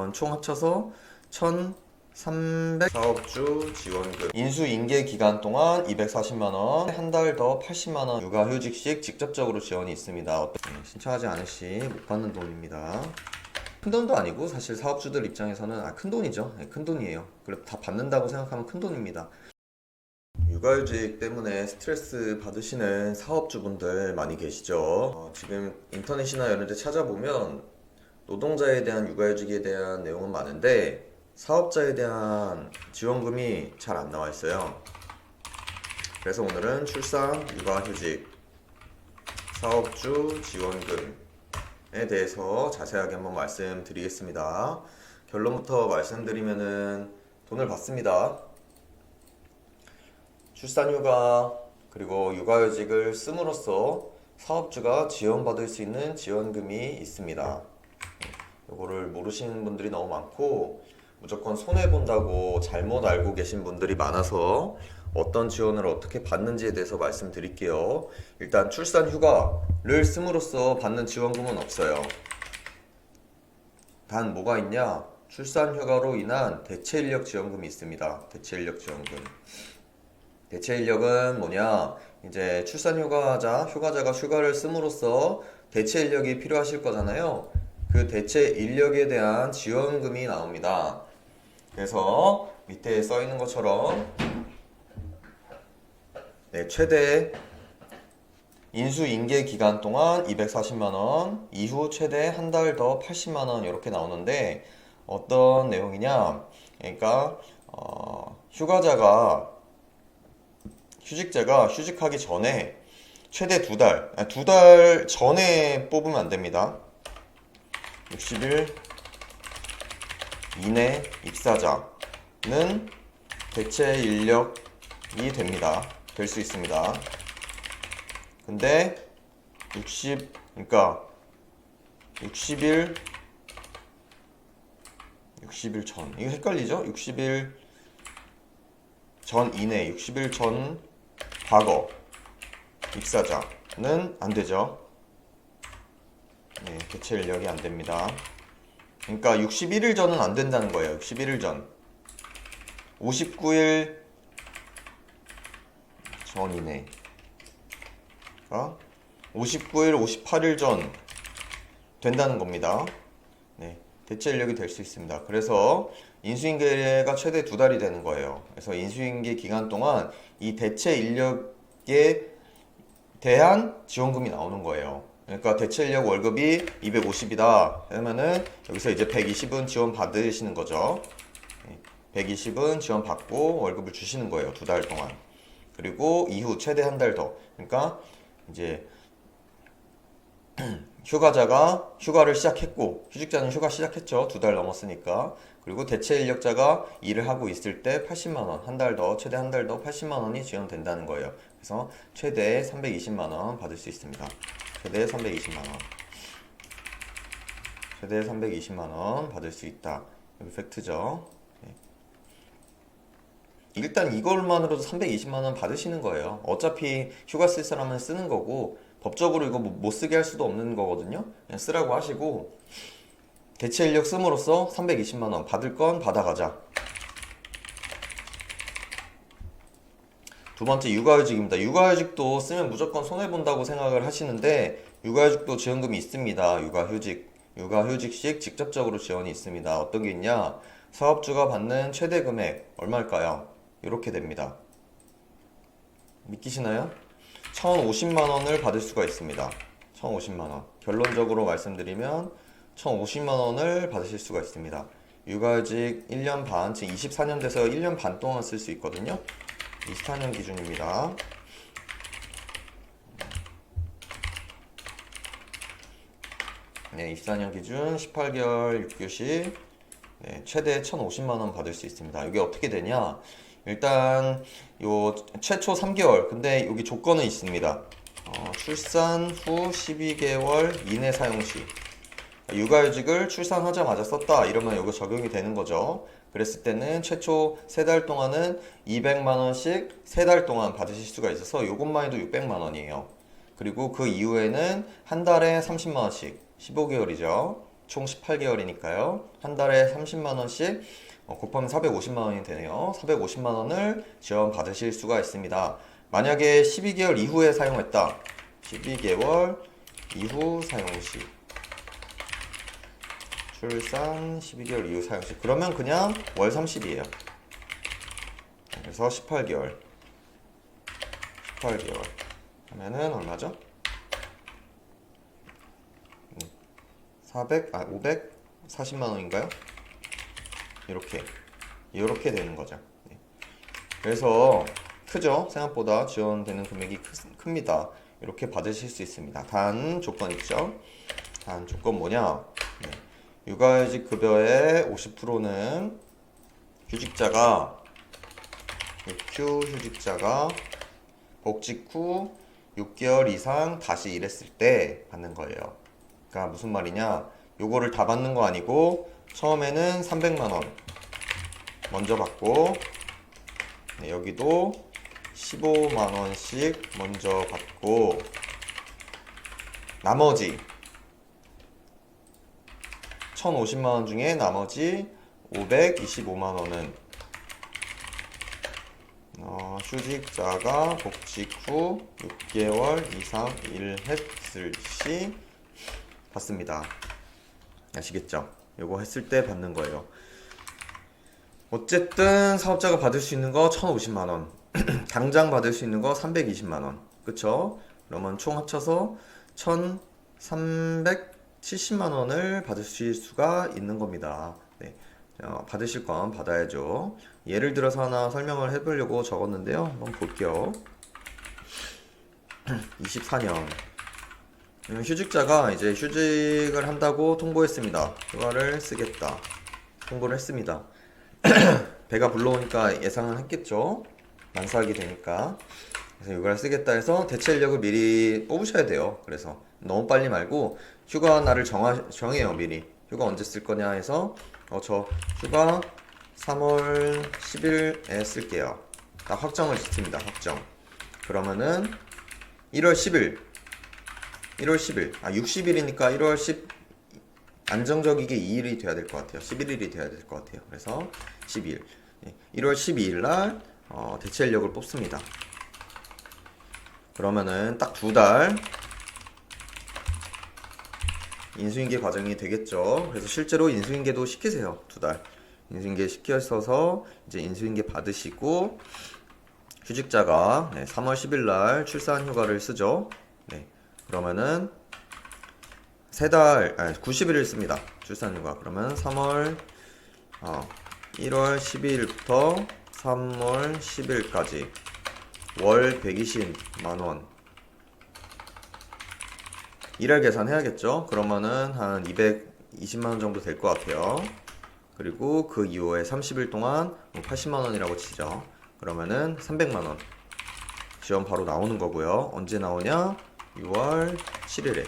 그러면 총 합쳐서 1,300 사업주 지원금 인수인계 기간 동안 240만원 한 달 더 80만원 육아휴직식 직접적으로 지원이 있습니다. 신청하지 않을 시 못 받는 돈입니다. 큰 돈도 아니고 사실 사업주들 입장에서는 큰 돈이죠. 큰 돈이에요. 그래도 다 받는다고 생각하면 큰 돈입니다. 육아휴직 때문에 스트레스 받으시는 사업주분들 많이 계시죠. 지금 인터넷이나 이런 데 찾아보면 노동자에 대한 육아휴직에 대한 내용은 많은데 사업자에 대한 지원금이 잘 안 나와 있어요. 그래서 오늘은 출산, 육아휴직, 사업주 지원금에 대해서 자세하게 한번 말씀드리겠습니다. 결론부터 말씀드리면은 돈을 받습니다. 출산휴가 그리고 육아휴직을 씀으로써 사업주가 지원받을 수 있는 지원금이 있습니다. 이거를 모르시는 분들이 너무 많고 무조건 손해본다고 잘못 알고 계신 분들이 많아서 어떤 지원을 어떻게 받는지에 대해서 말씀드릴게요. 일단 출산휴가를 씀으로써 받는 지원금은 없어요. 단 뭐가 있냐? 출산휴가로 인한 대체인력 지원금이 있습니다. 대체인력 지원금. 대체인력은 뭐냐? 이제 휴가자가 휴가를 씀으로써 대체인력이 필요하실 거잖아요. 그 대체인력에 대한 지원금이 나옵니다. 그래서 밑에 써 있는 것처럼 최대 인수인계 기간 동안 240만원, 이후 최대 한 달 더 80만원 이렇게 나오는데 어떤 내용이냐? 그러니까 휴직자가 휴직하기 전에 최대 두 달 전에 뽑으면 안 됩니다. 60일 이내 입사자는 대체 인력이 될 수 있습니다. 근데 60일 전 이거 헷갈리죠? 60일 전 이내 60일 전 과거 입사자는 안 되죠. 대체 인력이 안 됩니다. 그러니까 61일 전은 안 된다는 거예요. 61일 전. 59일 전이네. 59일, 58일 전 된다는 겁니다. 대체 인력이 될 수 있습니다. 그래서 인수인계가 최대 2달이 되는 거예요. 그래서 인수인계 기간 동안 이 대체 인력에 대한 지원금이 나오는 거예요. 그러니까 대체 인력 월급이 250이다 하면은 여기서 이제 120은 지원 받으시는 거죠. 120은 지원 받고 월급을 주시는 거예요. 2달 동안. 그리고 이후 최대 한 달 더. 그러니까 이제 휴가자가 휴가를 시작했고 휴직자는 휴가 시작했죠. 2달 넘었으니까. 그리고 대체 인력자가 일을 하고 있을 때 80만원 한 달 더 최대 한 달 더 80만원이 지원된다는 거예요. 그래서 최대 320만원 받을 수 있습니다. 최대 320만원 최대 320만원 받을 수 있다. 여기 팩트죠. 일단 이걸만으로도 320만원 받으시는 거예요. 어차피 휴가 쓸 사람은 쓰는 거고 법적으로 이거 못 쓰게 할 수도 없는 거거든요. 그냥 쓰라고 하시고 대체 인력 씀으로써 320만원 받을 건 받아가자. 두 번째 육아휴직입니다. 육아휴직도 쓰면 무조건 손해본다고 생각을 하시는데 육아휴직도 지원금이 있습니다. 육아휴직식 직접적으로 지원이 있습니다. 어떤 게 있냐? 사업주가 받는 최대 금액 얼마일까요? 이렇게 됩니다. 믿기시나요? 1,050만원을 받을 수가 있습니다. 1,050만원. 결론적으로 말씀드리면 1,050만원을 받으실 수가 있습니다. 육아휴직 1년 반, 지금 24년 돼서 1년 반 동안 쓸 수 있거든요. 24년 기준입니다. 네, 24년 기준 18개월 6교시 최대 1,050만원 받을 수 있습니다. 이게 어떻게 되냐? 일단 요 최초 3개월 근데 여기 조건은 있습니다. 출산 후 12개월 이내 사용시 육아휴직을 출산하자마자 썼다 이러면 이거 적용이 되는 거죠. 그랬을 때는 최초 3달 동안은 200만원씩 3달 동안 받으실 수가 있어서 요것만 해도 600만원이에요. 그리고 그 이후에는 한 달에 30만원씩 15개월이죠. 총 18개월이니까요. 한 달에 30만원씩 곱하면 450만원이 되네요. 450만원을 지원 받으실 수가 있습니다. 만약에 12개월 이후에 사용했다. 12개월 이후 사용시. 출산 12개월 이후 사용시. 그러면 그냥 월 30이에요. 그래서 18개월. 18개월. 하면은 얼마죠? 540만원인가요? 이렇게 되는 거죠. 네. 그래서 크죠? 생각보다 지원되는 금액이 큽니다. 이렇게 받으실 수 있습니다. 단 조건 있죠? 단 조건 뭐냐? 네. 육아휴직 급여의 50%는 휴직자가 복직 후 6개월 이상 다시 일했을 때 받는 거예요. 그러니까 무슨 말이냐? 요거를 다 받는 거 아니고 처음에는 300만원 먼저 받고, 네, 여기도 15만원씩 먼저 받고, 나머지 1050만원 중에 나머지 525만원은 휴직자가 복직 후 6개월 이상 일했을 시 받습니다. 아시겠죠? 요거 했을 때 받는 거예요. 어쨌든 사업자가 받을 수 있는 거 1050만원, 당장 받을 수 있는 거 320만원, 그쵸? 그러면 총 합쳐서 1370만원을 받으실 수가 있는 겁니다. 네. 받으실 건 받아야죠. 예를 들어서 하나 설명을 해보려고 적었는데요. 한번 볼게요. 24년 휴직자가 이제 휴직을 한다고 통보했습니다. 휴가를 쓰겠다. 통보를 했습니다. 배가 불러오니까 예상은 했겠죠. 만삭이 되니까. 그래서 휴가를 쓰겠다 해서 대체 인력을 미리 뽑으셔야 돼요. 그래서 너무 빨리 말고 휴가 날을 정해요. 미리 휴가 언제 쓸 거냐 해서 저 휴가 3월 10일에 쓸게요. 딱 확정을 짓습니다. 확정. 그러면은 1월 10일 60일이니까 1월 10 안정적이게 2일이 돼야 될 것 같아요. 11일이 돼야 될 것 같아요. 그래서 12일 1월 12일 날 대체 인력을 뽑습니다. 그러면은 딱 2달 인수인계 과정이 되겠죠. 그래서 실제로 인수인계도 시키세요. 2달 인수인계 시켜서 이제 인수인계 받으시고 휴직자가 3월 10일 날 출산 휴가를 쓰죠. 네. 그러면은 90일을 씁니다. 출산휴가. 그러면 1월 12일부터 3월 10일까지 월 120만원 일할 계산해야겠죠. 그러면은 한 220만원 정도 될 것 같아요. 그리고 그 이후에 30일 동안 80만원이라고 치죠. 그러면은 300만원 지원 바로 나오는 거고요. 언제 나오냐? 6월 7일에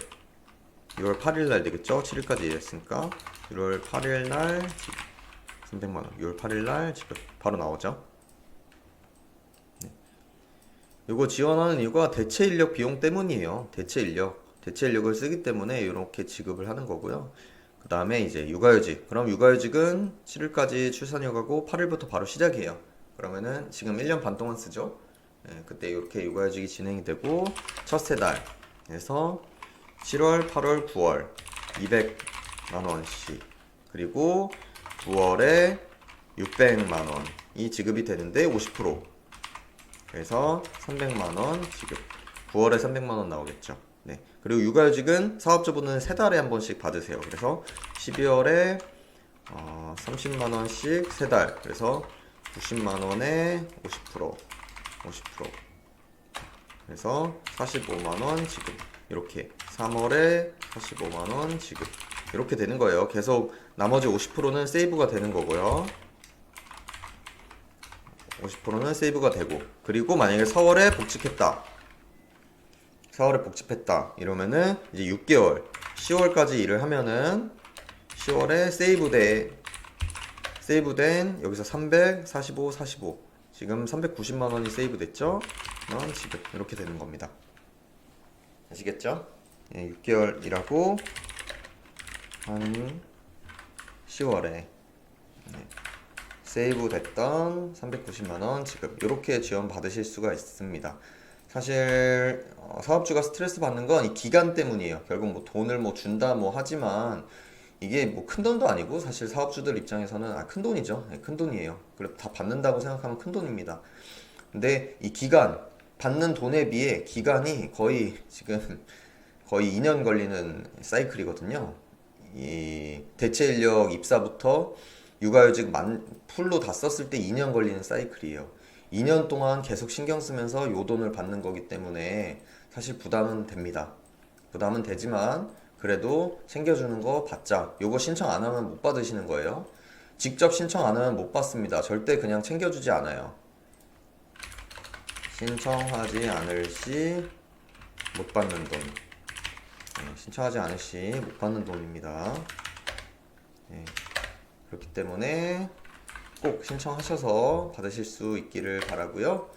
6월 8일날 되겠죠? 7일까지 일했으니까 6월 8일날 지급 300만원 6월 8일날 지급 바로 나오죠. 네. 이거 지원하는 이유가 대체 인력 비용 때문이에요. 대체 인력을 쓰기 때문에 이렇게 지급을 하는 거고요. 그 다음에 이제 육아휴직. 그럼 육아휴직은 7일까지 출산휴가고 8일부터 바로 시작이에요. 그러면은 지금 1년 반 동안 쓰죠. 네, 그때 이렇게 육아휴직이 진행이 되고 첫 세 달에서 7월, 8월, 9월 200만원씩 그리고 9월에 600만원이 지급이 되는데 50% 그래서 300만원 지급 9월에 300만원 나오겠죠. 네. 그리고 육아휴직은 사업주분은 3달에 한 번씩 받으세요. 그래서 12월에 30만원씩 3달 그래서 90만원에 50% 그래서 45만원 지급 이렇게 3월에 45만원 지급 이렇게 되는 거예요. 계속 나머지 50%는 세이브가 되는 거고요. 50%는 세이브가 되고 그리고 만약에 4월에 복직했다 이러면은 이제 6개월 10월까지 일을 하면은 10월에 세이브된 여기서 300, 45 지금 390만원이 세이브 됐죠? 지급 이렇게 되는 겁니다. 아시겠죠? 6개월 일하고 한 10월에 세이브 됐던 390만원 지급 이렇게 지원 받으실 수가 있습니다. 사실 사업주가 스트레스 받는 건 이 기간 때문이에요. 결국 뭐 돈을 뭐 준다 뭐 하지만 이게 뭐 큰 돈도 아니고 사실 사업주들 입장에서는 큰 돈이죠. 큰 돈이에요. 그래 다 받는다고 생각하면 큰 돈입니다. 근데 이 기간 받는 돈에 비해 기간이 거의 지금 거의 2년 걸리는 사이클이거든요. 이 대체 인력 입사부터 육아휴직 풀로 다 썼을 때 2년 걸리는 사이클이에요. 2년 동안 계속 신경 쓰면서 요 돈을 받는 거기 때문에 사실 부담은 됩니다. 부담은 되지만 그래도 챙겨주는 거 받자. 요거 신청 안 하면 못 받으시는 거예요. 직접 신청 안 하면 못 받습니다. 절대 그냥 챙겨주지 않아요. 신청하지 않을 시 못 받는 돈. 신청하지 않을 시 못 받는 돈입니다. 그렇기 때문에 꼭 신청하셔서 받으실 수 있기를 바라고요.